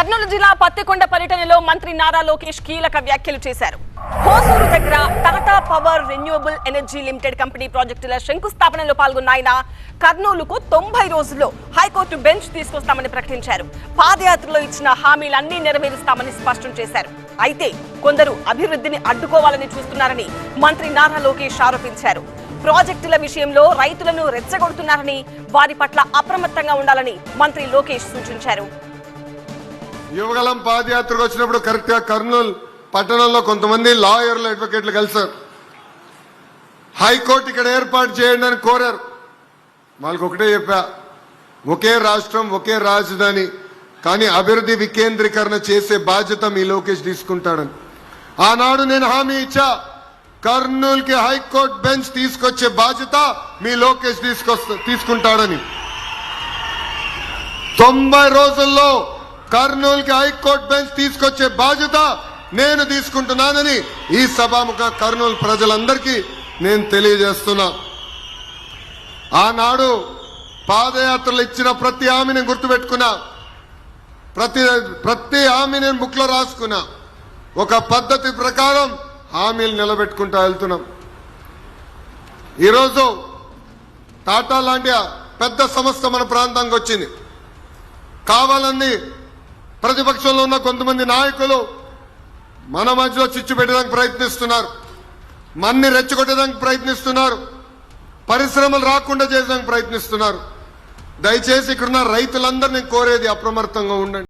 కర్నూలు జిల్లా పత్తికొండ పర్యటనలో మంత్రి నారా లోకేష్ కీలక వ్యాఖ్యలు చేశారు. హోసూరు దగ్గర Tata power renewable energy limited company ప్రాజెక్టుల శంకుస్థాపనలో పాల్గొన్న ఆయన కర్నూలుకు 90 రోజుల్లో హైకోర్టు బెంచ్ తీసుకొస్తామని ప్రకటించారు. పాదయాత్రలో ఇచ్చిన హామీలన్నీ నెరవేరుస్తామని స్పష్టం చేశారు. అయితే కొందరు అభివృద్ధిని అడ్డుకోవాలని చూస్తున్నారని మంత్రి నారా లోకేష్ ఆరోపించారు. ప్రాజెక్టుల విషయంలో రైతులను రెచ్చగొడుతున్నారని, వారి పట్ల అప్రమత్తంగా ఉండాలని మంత్రి లోకేష్ సూచించారు. యువగలం పాదయాత్రకు వచ్చినప్పుడు కరెక్ట్ గా కర్నూలు పట్టణంలో కొంతమంది లాయర్లు అడ్వకేట్లు కలిసారు. హైకోర్టు ఇక్కడ ఏర్పాటు చేయండి అని కోరారు. వాళ్ళకి ఒకటే చెప్పా, ఒకే రాష్ట్రం ఒకే రాజధాని, కానీ అభివృద్ధి వికేంద్రీకరణ చేసే బాధ్యత మీ లోకేష్ తీసుకుంటాడని. ఆనాడు నేను హామీ ఇచ్చా, కర్నూలుకి హైకోర్టు బెంచ్ తీసుకొచ్చే బాధ్యత మీ లోకేష్ తీసుకుంటాడని. 90 రోజుల్లో కర్నూలుకి హైకోర్టు బెంచ్ తీసుకొచ్చే బాధ్యత నేను తీసుకుంటున్నానని ఈ సభాముఖ కర్నూలు ప్రజలందరికీ నేను తెలియజేస్తున్నా. ఆనాడు పాదయాత్రలు ఇచ్చిన ప్రతి హామీని గుర్తుపెట్టుకున్నా, ప్రతి హామీ నేను బుక్ లో రాసుకున్నా. ఒక పద్ధతి ప్రకారం హామీలు నిలబెట్టుకుంటా వెళ్తున్నాం. ఈరోజు టాటా లాంటి పెద్ద సంస్థ మన ప్రాంతానికి వచ్చింది. కావాలని ప్రతిపక్షంలో ఉన్న కొంతమంది నాయకులు మన మధ్యలో చిచ్చు పెట్టడానికి ప్రయత్నిస్తున్నారు, మన్ని రెచ్చగొట్టడానికి ప్రయత్నిస్తున్నారు, పరిశ్రమలు రాకుండా చేయడానికి ప్రయత్నిస్తున్నారు. దయచేసి ఇక్కడున్న రైతులందరినీ కోరేది అప్రమత్తంగా ఉండండి.